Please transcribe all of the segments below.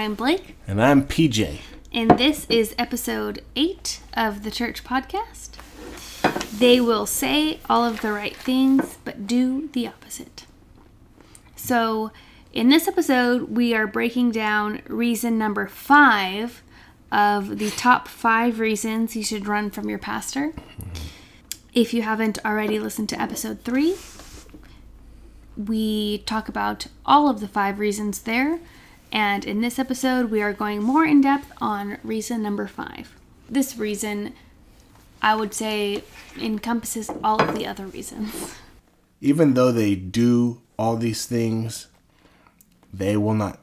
I'm Blake. And I'm PJ. And this is episode 8 of the Church Podcast. They will say all of the right things, but do the opposite. So, in this episode, we are breaking down reason number 5 of the top 5 reasons you should run from your pastor. If you haven't already listened to episode 3, we talk about all of the 5 reasons there. And in this episode, we are going more in depth on reason number 5. This reason, I would say, encompasses all of the other reasons. Even though they do all these things, they will not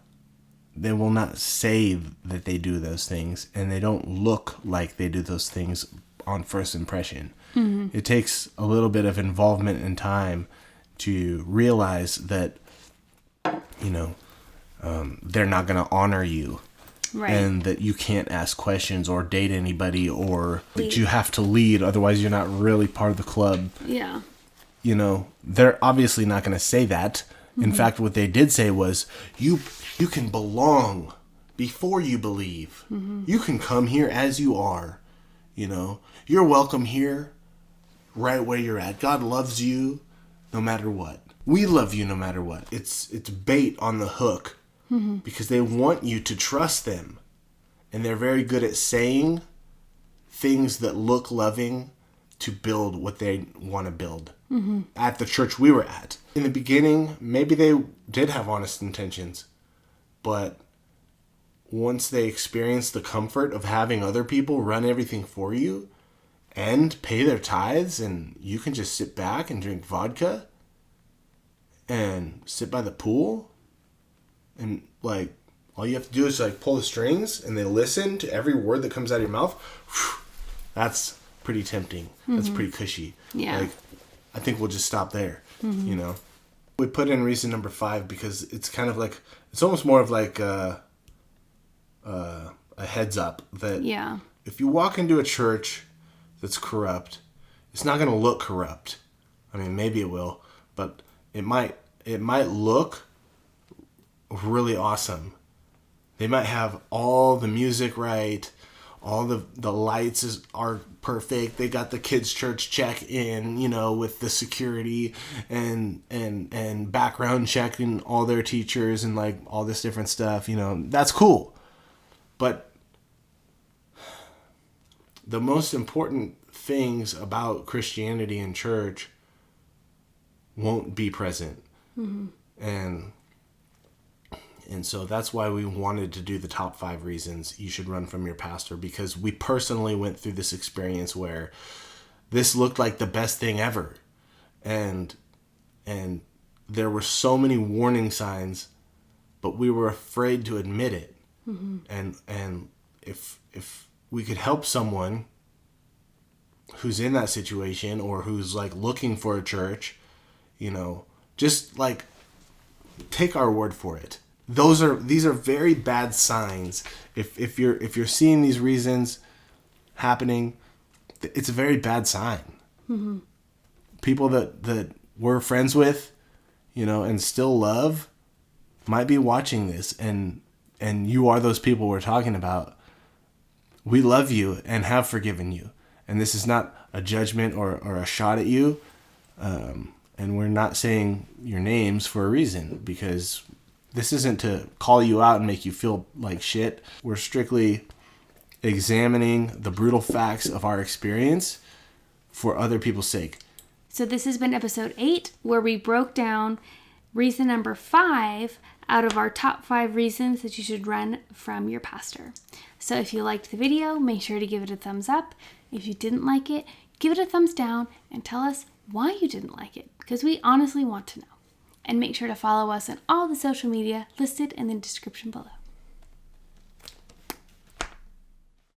say that they do those things, and they don't look like they do those things on first impression. Mm-hmm. It takes a little bit of involvement and time to realize that, they're not going to honor you. Right. And that you can't ask questions or date anybody, or that you have to lead, otherwise you're not really part of the club. Yeah. They're obviously not going to say that. Mm-hmm. In fact, what they did say was, you can belong before you believe. Mm-hmm. You can come here as you are. You're welcome here, right where you're at. God loves you no matter what. We love you no matter what. It's bait on the hook. Mm-hmm. Because they want you to trust them. And they're very good at saying things that look loving to build what they want to build. Mm-hmm. At the church we were at. In the beginning, maybe they did have honest intentions. But once they experienced the comfort of having other people run everything for you and pay their tithes, and you can just sit back and drink vodka and sit by the pool, and all you have to do is pull the strings, and they listen to every word that comes out of your mouth. Whew, that's pretty tempting. Mm-hmm. That's pretty cushy. Yeah. I think we'll just stop there. Mm-hmm. We put in reason number 5 because it's kind of it's almost more of a heads up that if you walk into a church that's corrupt, it's not going to look corrupt. I mean, maybe it will, but it might look really awesome. They might have all the music right, all the lights are perfect. They got the kids' church check in, with the security and background checking all their teachers and all this different stuff. That's cool. But the most important things about Christianity and church won't be present. Mm-hmm. And so that's why we wanted to do the top 5 reasons you should run from your pastor, because we personally went through this experience where this looked like the best thing ever. And there were so many warning signs, but we were afraid to admit it. Mm-hmm. And if we could help someone who's in that situation, or who's looking for a church, just take our word for it. These are very bad signs. If you're seeing these reasons happening, it's a very bad sign. Mm-hmm. People that we're friends with, and still love, might be watching this, and you are those people we're talking about. We love you and have forgiven you, and this is not a judgment or a shot at you. And we're not saying your names for a reason, because this isn't to call you out and make you feel like shit. We're strictly examining the brutal facts of our experience for other people's sake. So this has been episode 8, where we broke down reason number 5 out of our top 5 reasons that you should run from your pastor. So if you liked the video, make sure to give it a thumbs up. If you didn't like it, give it a thumbs down and tell us why you didn't like it, because we honestly want to know. And make sure to follow us on all the social media listed in the description below.